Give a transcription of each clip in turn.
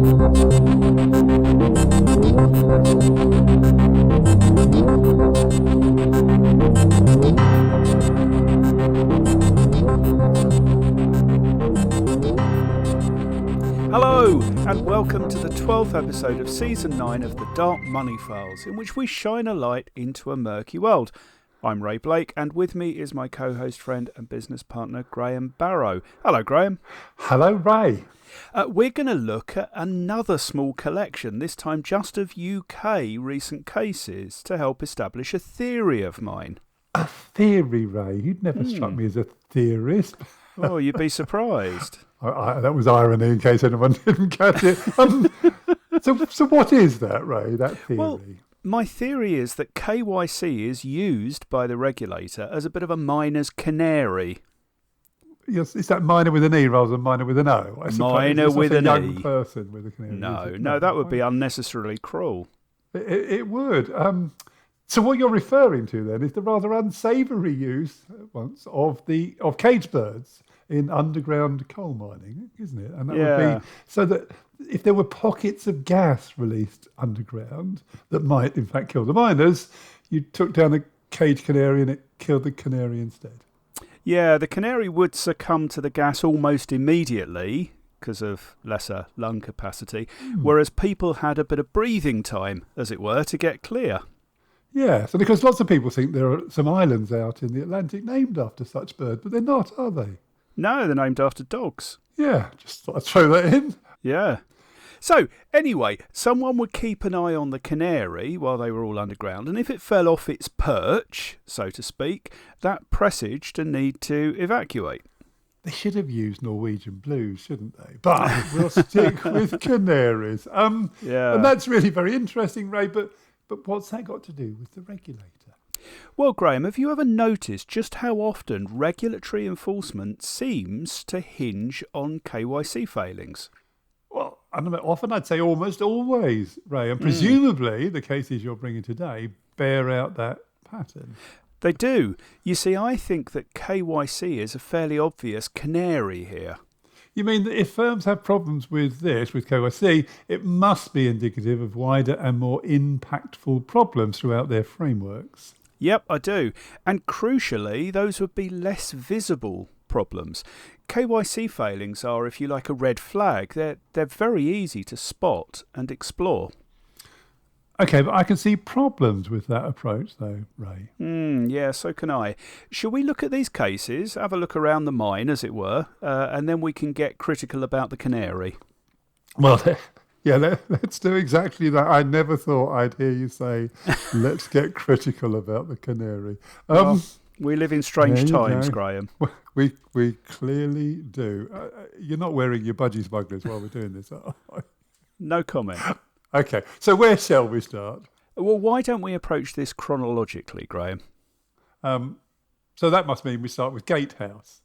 Hello, and welcome to the 12th episode of Season 9 of the Dark Money Files, in which we shine a light into a murky world. I'm Ray Blake, and with me is my co-host, friend and business partner, Graham Barrow. Hello, Graham. Hello, Ray. We're going to look at another small collection, this time just of UK recent cases, to help establish a theory of mine. A theory, Ray? You'd never struck me as a theorist. Oh, you'd be surprised. That was irony, in case anyone didn't catch it. So what is that, Ray, that theory? Well, my theory is that KYC is used by the regulator as a bit of a miner's canary. Yes, is that minor with an E rather than minor with an O? Minor with an E. A young person with a canary. No, that would be unnecessarily cruel. It would. So what you're referring to then is the rather unsavoury use once of cage birds in underground coal mining, isn't it? And that would be so that if there were pockets of gas released underground that might in fact kill the miners, you took down a cage canary and it killed the canary instead. Yeah, the canary would succumb to the gas almost immediately because of lesser lung capacity, whereas people had a bit of breathing time, as it were, to get clear. Yeah, so because lots of people think there are some islands out in the Atlantic named after such birds, but they're not, are they? No, they're named after dogs. Yeah, just thought I'd throw that in. Yeah. So, anyway, someone would keep an eye on the canary while they were all underground, and if it fell off its perch, so to speak, that presaged a need to evacuate. They should have used Norwegian blues, shouldn't they? But we'll stick with canaries. Yeah. And that's really very interesting, Ray, but what's that got to do with the regulator? Well, Graham, have you ever noticed just how often regulatory enforcement seems to hinge on KYC failings? Well, I don't know, often I'd say almost always, Ray, and presumably the cases you're bringing today bear out that pattern. They do. You see, I think that KYC is a fairly obvious canary here. You mean that if firms have problems with KYC, it must be indicative of wider and more impactful problems throughout their frameworks? Yep, I do. And crucially, those would be less visible problems. KYC failings are, if you like, a red flag. They're very easy to spot and explore. OK, but I can see problems with that approach, though, Ray. Yeah, so can I. Shall we look at these cases, have a look around the mine, as it were, and then we can get critical about the canary? Well, yeah, let's do exactly that. I never thought I'd hear you say, let's get critical about the canary. Well, we live in strange times, Graham. We clearly do. You're not wearing your budgie smugglers while we're doing this, are you? No comment. OK, so where shall we start? Well, why don't we approach this chronologically, Graham? So that must mean we start with Gatehouse.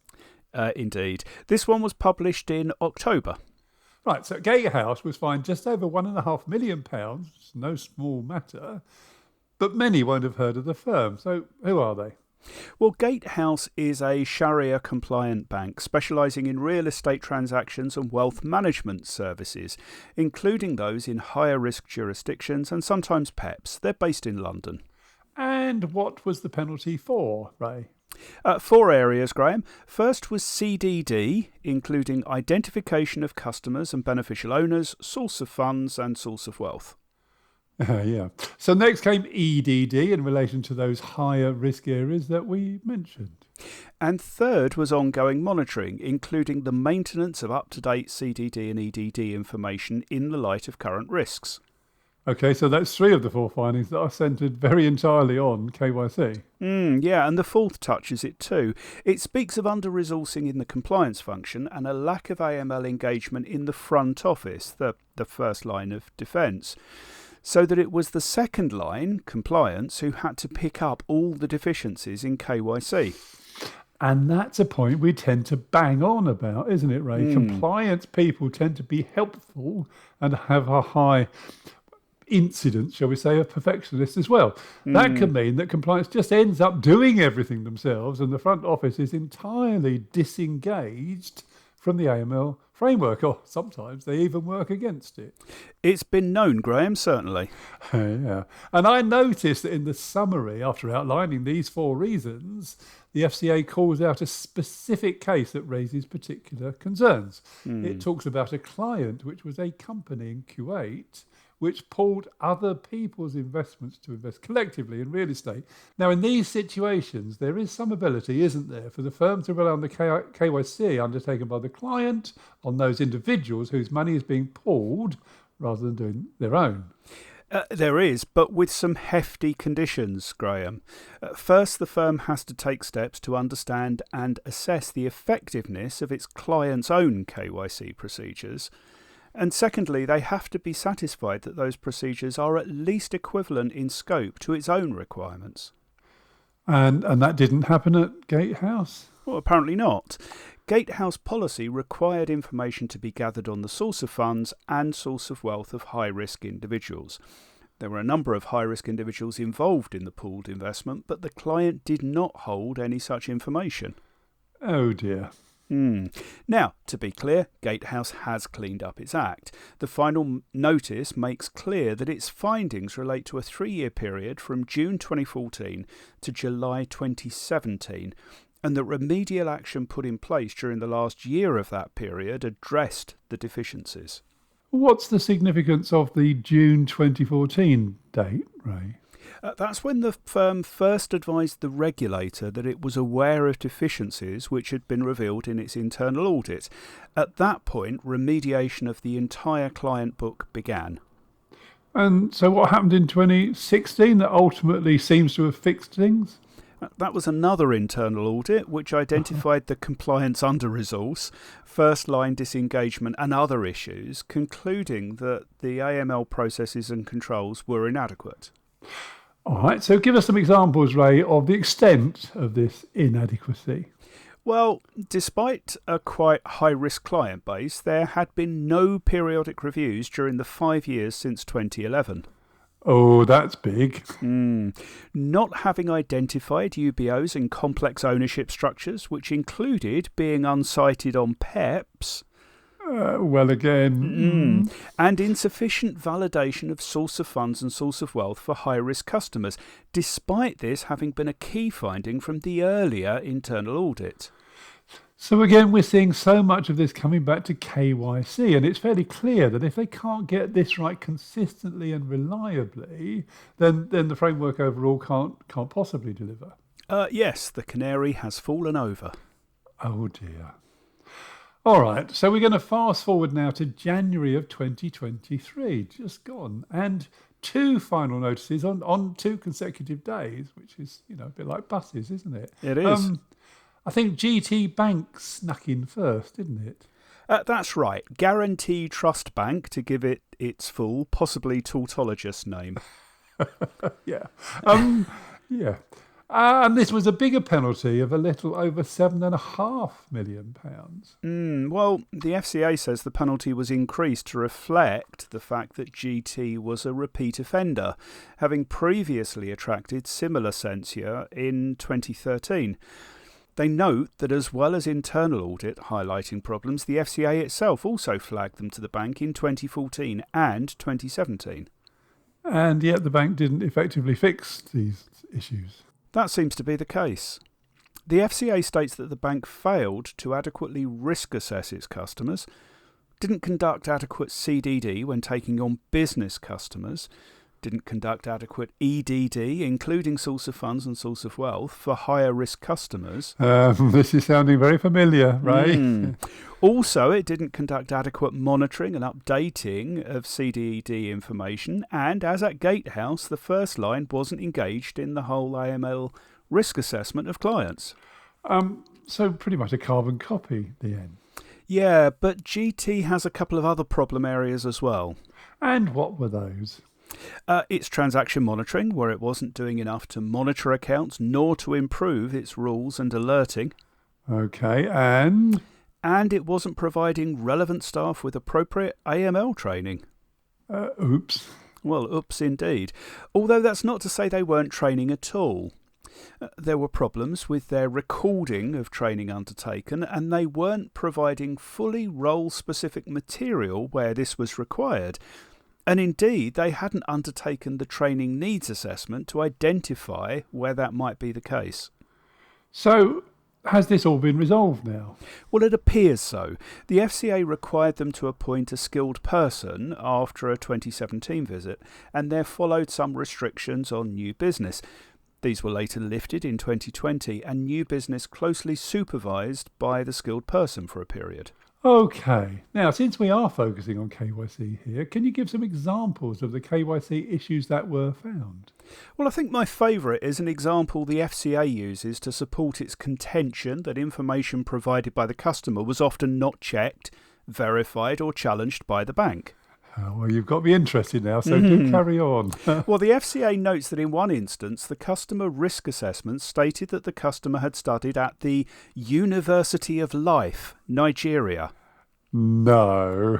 Indeed. This one was published in October. Right, so Gatehouse was fined just over £1.5 million, no small matter, but many won't have heard of the firm. So who are they? Well, Gatehouse is a Sharia-compliant bank specialising in real estate transactions and wealth management services, including those in higher-risk jurisdictions and sometimes PEPs. They're based in London. And what was the penalty for, Ray? 4 areas, Graham. First was CDD, including identification of customers and beneficial owners, source of funds and source of wealth. Yeah. So next came EDD in relation to those higher risk areas that we mentioned. And third was ongoing monitoring, including the maintenance of up-to-date CDD and EDD information in the light of current risks. OK, so that's 3 of the 4 findings that are centred very entirely on KYC. Yeah, and the fourth touches it too. It speaks of under-resourcing in the compliance function and a lack of AML engagement in the front office, the first line of defence. So that it was the second line, compliance, who had to pick up all the deficiencies in KYC. And that's a point we tend to bang on about, isn't it, Ray? Compliance people tend to be helpful and have a high incidence, shall we say, of perfectionists as well. That can mean that compliance just ends up doing everything themselves and the front office is entirely disengaged from the AML framework, or sometimes they even work against it. It's been known, Graham, certainly. Yeah. And I noticed that in the summary, after outlining these 4 reasons, the FCA calls out a specific case that raises particular concerns. It talks about a client, which was a company in Kuwait, which pooled other people's investments to invest collectively in real estate. Now, in these situations, there is some ability, isn't there, for the firm to rely on the KYC undertaken by the client on those individuals whose money is being pooled rather than doing their own. There is, but with some hefty conditions, Graham. First, the firm has to take steps to understand and assess the effectiveness of its client's own KYC procedures. And secondly, they have to be satisfied that those procedures are at least equivalent in scope to its own requirements. And that didn't happen at Gatehouse? Well, apparently not. Gatehouse policy required information to be gathered on the source of funds and source of wealth of high-risk individuals. There were a number of high-risk individuals involved in the pooled investment, but the client did not hold any such information. Oh dear. Now, to be clear, Gatehouse has cleaned up its act. The final notice makes clear that its findings relate to a 3-year period from June 2014 to July 2017, and that remedial action put in place during the last year of that period addressed the deficiencies. What's the significance of the June 2014 date, Ray? That's when the firm first advised the regulator that it was aware of deficiencies which had been revealed in its internal audit. At that point, remediation of the entire client book began. And so what happened in 2016 that ultimately seems to have fixed things? That was another internal audit which identified the compliance under-resource, first-line disengagement and other issues, concluding that the AML processes and controls were inadequate. All right, so give us some examples, Ray, of the extent of this inadequacy. Well, despite a quite high-risk client base, there had been no periodic reviews during the 5 years since 2011. Oh, that's big. Not having identified UBOs and complex ownership structures, which included being unsighted on PEPs. Well, again. And insufficient validation of source of funds and source of wealth for high-risk customers, despite this having been a key finding from the earlier internal audit. So again, we're seeing so much of this coming back to KYC, and it's fairly clear that if they can't get this right consistently and reliably, then the framework overall can't possibly deliver. Yes, the Canary has fallen over. Oh dear. All right, so we're going to fast forward now to January of 2023, just gone, and 2 final notices on 2 consecutive days, which is, a bit like buses, isn't it? It is. I think GT Bank snuck in first, didn't it? That's right. Guarantee Trust Bank, to give it its full, possibly tautologous name. Yeah. Yeah. And this was a bigger penalty of a little over £7.5 million. Well, the FCA says the penalty was increased to reflect the fact that GT was a repeat offender, having previously attracted similar censure in 2013. They note that as well as internal audit highlighting problems, the FCA itself also flagged them to the bank in 2014 and 2017. And yet the bank didn't effectively fix these issues. That seems to be the case. The FCA states that the bank failed to adequately risk assess its customers, didn't conduct adequate CDD when taking on business customers, didn't conduct adequate EDD, including source of funds and source of wealth, for higher risk customers. This is sounding very familiar, right? Also, it didn't conduct adequate monitoring and updating of CDD information, and as at Gatehouse, the first line wasn't engaged in the whole AML risk assessment of clients. So pretty much a carbon copy, the end. Yeah, but GT has a couple of other problem areas as well. And what were those? Its transaction monitoring, where it wasn't doing enough to monitor accounts nor to improve its rules and alerting. Okay, and it wasn't providing relevant staff with appropriate AML training. Oops. Well, oops indeed. Although that's not to say they weren't training at all. There were problems with their recording of training undertaken, and they weren't providing fully role-specific material where this was required. And indeed, they hadn't undertaken the training needs assessment to identify where that might be the case. So, has this all been resolved now? Well, it appears so. The FCA required them to appoint a skilled person after a 2017 visit, and there followed some restrictions on new business. These were later lifted in 2020, and new business closely supervised by the skilled person for a period. Okay. Now, since we are focusing on KYC here, can you give some examples of the KYC issues that were found? Well, I think my favourite is an example the FCA uses to support its contention that information provided by the customer was often not checked, verified or challenged by the bank. Well, you've got me interested now, so do carry on. Well, the FCA notes that in one instance, the customer risk assessment stated that the customer had studied at the University of Life, Nigeria. No.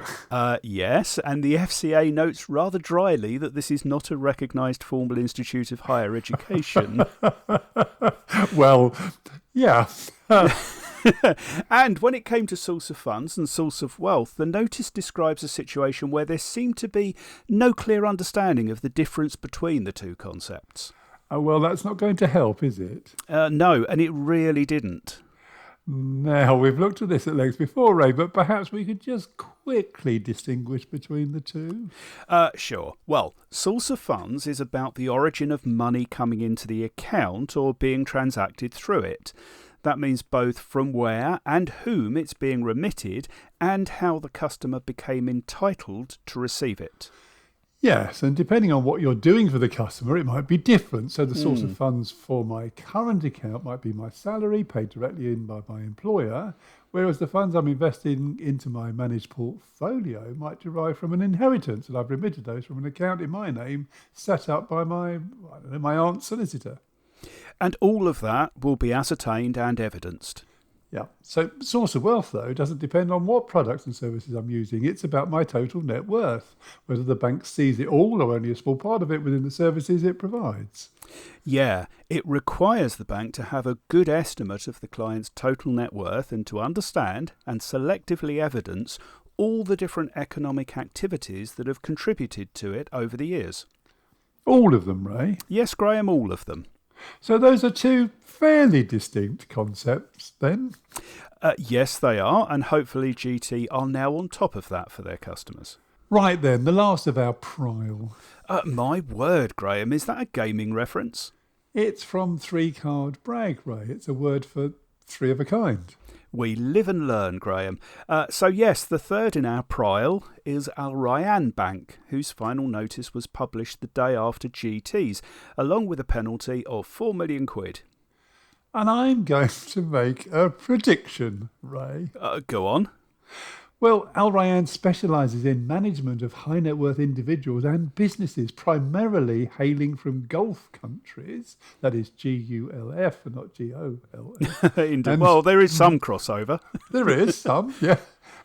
Yes, and the FCA notes rather dryly that this is not a recognised formal institute of higher education. Well, yeah. And when it came to source of funds and source of wealth, the notice describes a situation where there seemed to be no clear understanding of the difference between the two concepts. Well, that's not going to help, is it? No, and it really didn't. Now, we've looked at this at length before, Ray, but perhaps we could just quickly distinguish between the two. Sure. Well, source of funds is about the origin of money coming into the account or being transacted through it. That means both from where and whom it's being remitted and how the customer became entitled to receive it. Yes, and depending on what you're doing for the customer, it might be different. So the source of funds for my current account might be my salary paid directly in by my employer, whereas the funds I'm investing into my managed portfolio might derive from an inheritance, and I've remitted those from an account in my name set up by my aunt's solicitor. And all of that will be ascertained and evidenced. Yeah. So source of wealth, though, doesn't depend on what products and services I'm using. It's about my total net worth, whether the bank sees it all or only a small part of it within the services it provides. Yeah, it requires the bank to have a good estimate of the client's total net worth and to understand and selectively evidence all the different economic activities that have contributed to it over the years. All of them, Ray? Yes, Graham, all of them. So those are two fairly distinct concepts then? Yes, they are, and hopefully GT are now on top of that for their customers. Right then, the last of our trial. My word, Graham, is that a gaming reference? It's from Three Card Brag, Ray. It's a word for three of a kind. We live and learn, Graham. So yes, the third in our prial is Al Rayyan Bank, whose final notice was published the day after GT's, along with a penalty of £4 million. And I'm going to make a prediction, Ray. Go on. Well, Al Rayyan specialises in management of high net worth individuals and businesses, primarily hailing from Gulf countries. That is GULF and not GOLF. Indeed. Well, there is some crossover. There is some, yeah.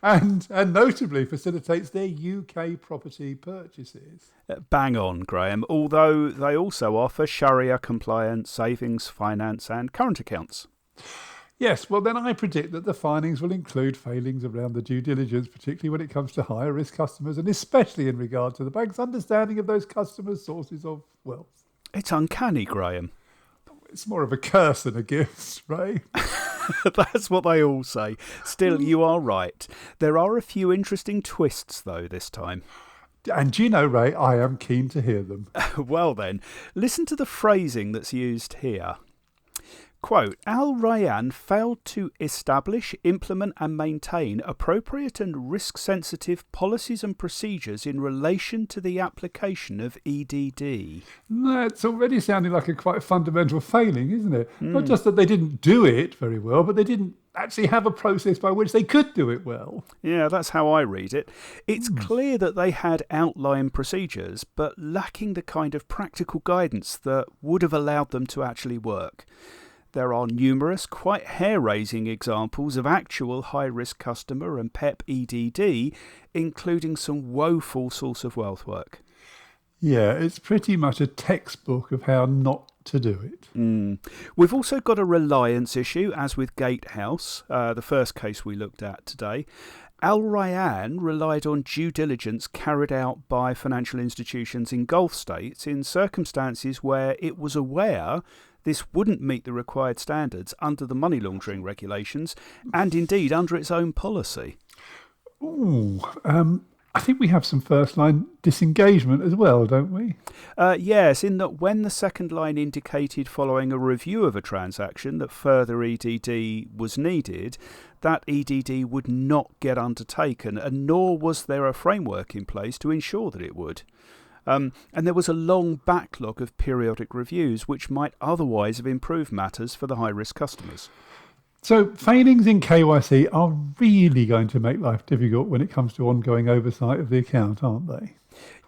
And notably facilitates their UK property purchases. Bang on, Graham, although they also offer Sharia compliant savings, finance and current accounts. Yes, well then I predict that the findings will include failings around the due diligence, particularly when it comes to higher risk customers and especially in regard to the bank's understanding of those customers' sources of wealth. It's uncanny, Graham. It's more of a curse than a gift, Ray. That's what they all say. Still, you are right. There are a few interesting twists, though, this time. And do you know, Ray, I am keen to hear them. Well then, listen to the phrasing that's used here. Quote, Al Rayyan failed to establish, implement and maintain appropriate and risk-sensitive policies and procedures in relation to the application of EDD. That's already sounding like a quite fundamental failing, isn't it? Not just that they didn't do it very well, but they didn't actually have a process by which they could do it well. Yeah, that's how I read it. It's clear that they had outline procedures, but lacking the kind of practical guidance that would have allowed them to actually work. There are numerous, quite hair-raising examples of actual high-risk customer and PEP EDD, including some woeful source of wealth work. Yeah, it's pretty much a textbook of how not to do it. We've also got a reliance issue, as with Gatehouse, the first case we looked at today. Al Rayyan relied on due diligence carried out by financial institutions in Gulf states in circumstances where it was aware this wouldn't meet the required standards under the money laundering regulations and indeed under its own policy. I think we have some first line disengagement as well, don't we? Yes, in that when the second line indicated following a review of a transaction that further EDD was needed, that EDD would not get undertaken, and nor was there a framework in place to ensure that it would. And there was a long backlog of periodic reviews which might otherwise have improved matters for the high-risk customers. So failings in KYC are really going to make life difficult when it comes to ongoing oversight of the account, aren't they?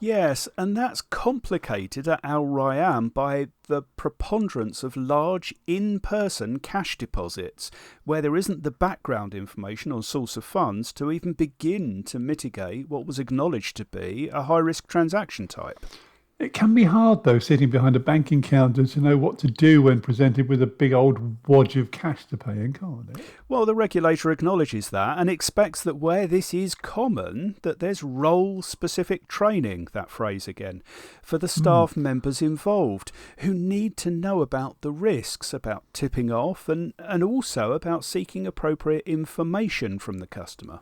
Yes, and that's complicated at Al Rayyan by the preponderance of large in-person cash deposits, where there isn't the background information on source of funds to even begin to mitigate what was acknowledged to be a high-risk transaction type. It can be hard, though, sitting behind a banking counter to know what to do when presented with a big old wodge of cash to pay in, can't it? Well, the regulator acknowledges that and expects that where this is common, that there's role-specific training, that phrase again, for the staff members involved who need to know about the risks, about tipping off and also about seeking appropriate information from the customer.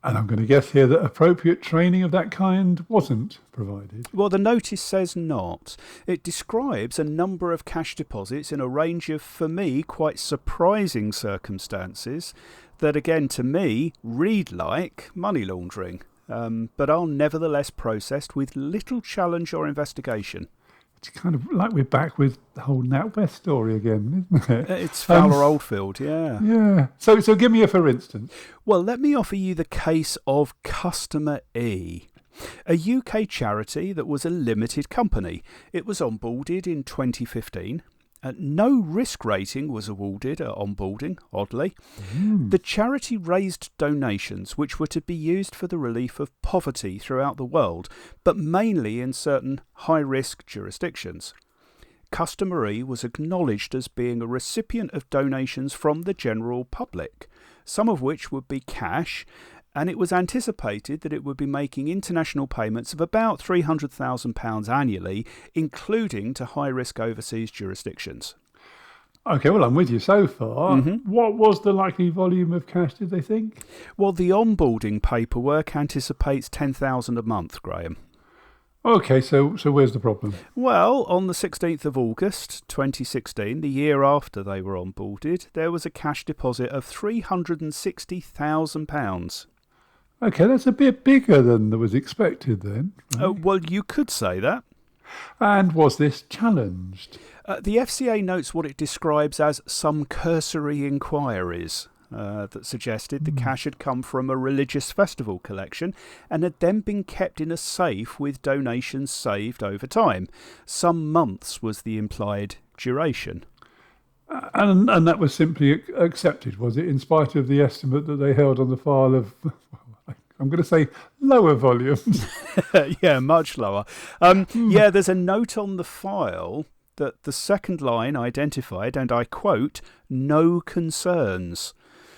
And I'm going to guess here that appropriate training of that kind wasn't provided. Well, the notice says not. It describes a number of cash deposits in a range of, for me, quite surprising circumstances that, again, to me, read like money laundering, but are nevertheless processed with little challenge or investigation. It's kind of like we're back with the whole NatWest story again, isn't it? It's Fowler Oldfield, yeah. Yeah. So give me a for instance. Well, let me offer you the case of Customer E, a UK charity that was a limited company. It was onboarded in 2015. No risk rating was awarded at onboarding, oddly. The charity raised donations which were to be used for the relief of poverty throughout the world, but mainly in certain high-risk jurisdictions. Customer E was acknowledged as being a recipient of donations from the general public, some of which would be cash, and it was anticipated that it would be making international payments of about £300,000 annually, including to high-risk overseas jurisdictions. OK, well, I'm with you so far. What was the likely volume of cash, did they think? Well, the onboarding paperwork anticipates £10,000 a month, Graham. OK, so where's the problem? Well, on the 16th of August 2016, the year after they were onboarded, there was a cash deposit of £360,000. OK, that's a bit bigger than was expected then. Right? Well, you could say that. And was this challenged? The FCA notes what it describes as some cursory inquiries that suggested the cash had come from a religious festival collection and had then been kept in a safe with donations saved over time. Some months was the implied duration. And that was simply accepted, was it, in spite of the estimate that they held on the file of... I'm going to say lower volumes. Yeah, much lower. Yeah, there's a note on the file that the second line identified, and I quote, no concerns.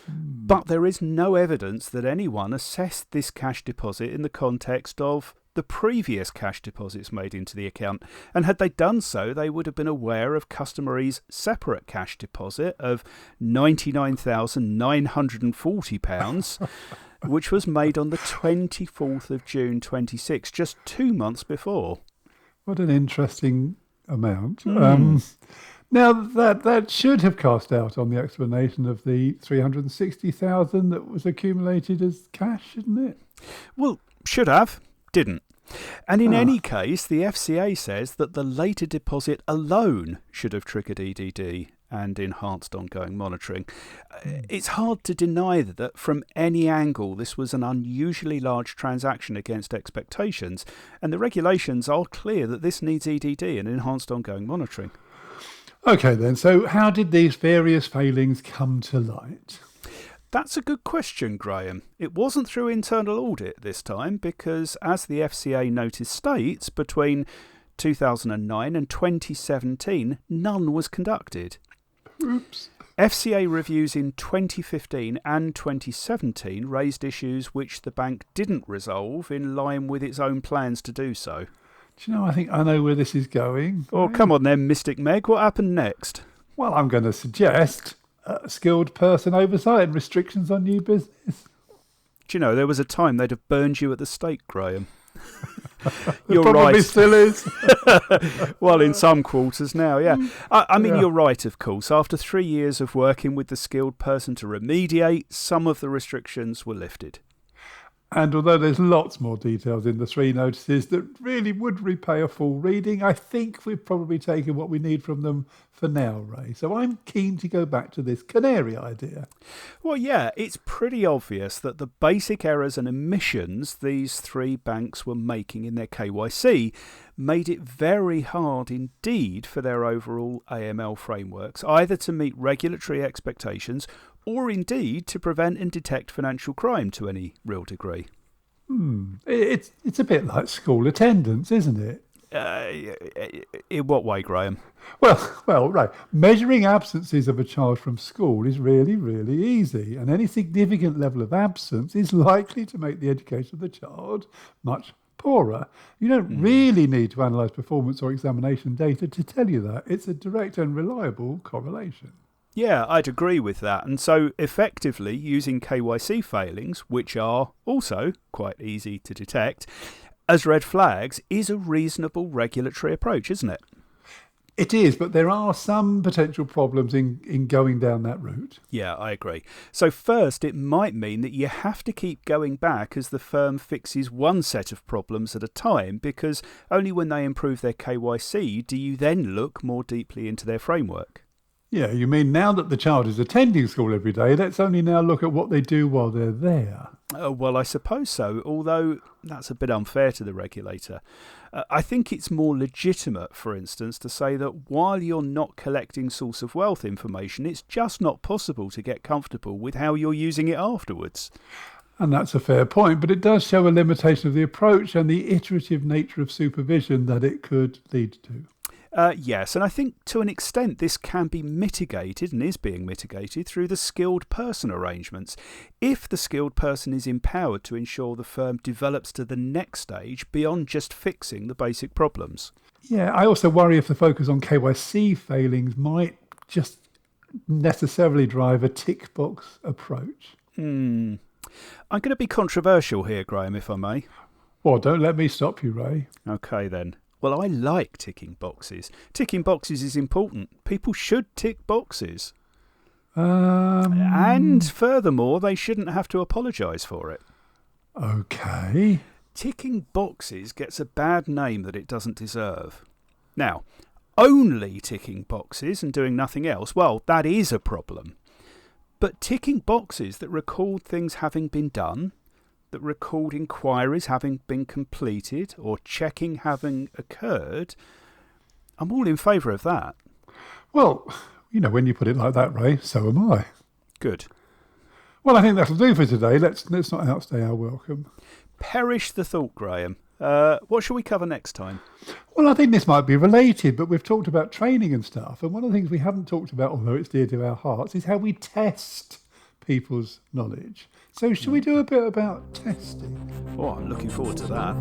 But there is no evidence that anyone assessed this cash deposit in the context of the previous cash deposits made into the account. And had they done so, they would have been aware of Customer E's separate cash deposit of £99,940, which was made on the 24th of June 26, just 2 months before. What an interesting amount. Now, that should have cast doubt on the explanation of the $360,000 that was accumulated as cash, shouldn't it? Well, should have, didn't. And in any case, the FCA says that the later deposit alone should have triggered EDD and enhanced ongoing monitoring. It's hard to deny that from any angle this was an unusually large transaction against expectations, and the regulations are clear that this needs EDD and enhanced ongoing monitoring. OK then, so how did these various failings come to light? That's a good question, Graham. It wasn't through internal audit this time because, as the FCA notice states, between 2009 and 2017, none was conducted. Oops. FCA reviews in 2015 and 2017 raised issues which the bank didn't resolve in line with its own plans to do so. Do you know, I think I know where this is going. Oh, come on then, Mystic Meg, what happened next? Well, I'm going to suggest skilled person oversight and restrictions on new business. Do you know, there was a time they'd have burned you at the stake, Graham. You're Probably right. Still is. Well, in some quarters now, yeah. I mean, You're right, of course. After 3 years of working with the skilled person to remediate, some of the restrictions were lifted. And although there's lots more details in the 3 notices that really would repay a full reading, I think we've probably taken what we need from them for now, Ray. So I'm keen to go back to this Canary idea. Well, yeah, it's pretty obvious that the basic errors and omissions these 3 banks were making in their KYC made it very hard indeed for their overall AML frameworks, either to meet regulatory expectations or indeed to prevent and detect financial crime to any real degree. It's a bit like school attendance, isn't it? In what way, Graham? Well, right. Measuring absences of a child from school is really, really easy, and any significant level of absence is likely to make the education of the child much poorer. You don't really need to analyse performance or examination data to tell you that. It's a direct and reliable correlation. Yeah, I'd agree with that. And so effectively using KYC failings, which are also quite easy to detect, as red flags is a reasonable regulatory approach, isn't it? It is, but there are some potential problems in going down that route. Yeah, I agree. So first, it might mean that you have to keep going back as the firm fixes one set of problems at a time, because only when they improve their KYC do you then look more deeply into their framework. Yeah, you mean now that the child is attending school every day, let's only now look at what they do while they're there. Well, I suppose so, although that's a bit unfair to the regulator. I think it's more legitimate, for instance, to say that while you're not collecting source of wealth information, it's just not possible to get comfortable with how you're using it afterwards. And that's a fair point, but it does show a limitation of the approach and the iterative nature of supervision that it could lead to. Yes, and I think to an extent this can be mitigated and is being mitigated through the skilled person arrangements, if the skilled person is empowered to ensure the firm develops to the next stage beyond just fixing the basic problems. Yeah, I also worry if the focus on KYC failings might just necessarily drive a tick box approach. I'm going to be controversial here, Graham, if I may. Well, don't let me stop you, Ray. OK then. Well, I like ticking boxes. Ticking boxes is important. People should tick boxes. And furthermore, they shouldn't have to apologise for it. OK. Ticking boxes gets a bad name that it doesn't deserve. Now, only ticking boxes and doing nothing else, well, that is a problem. But ticking boxes that record things having been done, that record inquiries having been completed or checking having occurred, I'm all in favour of that. Well, you know, when you put it like that, Ray, so am I. Good. Well, I think that'll do for today. Let's not outstay our welcome. Perish the thought, Graham. What shall we cover next time? Well, I think this might be related, but we've talked about training and stuff, and one of the things we haven't talked about, although it's dear to our hearts, is how we test people's knowledge. So shall we do a bit about testing? Oh, I'm looking forward to that.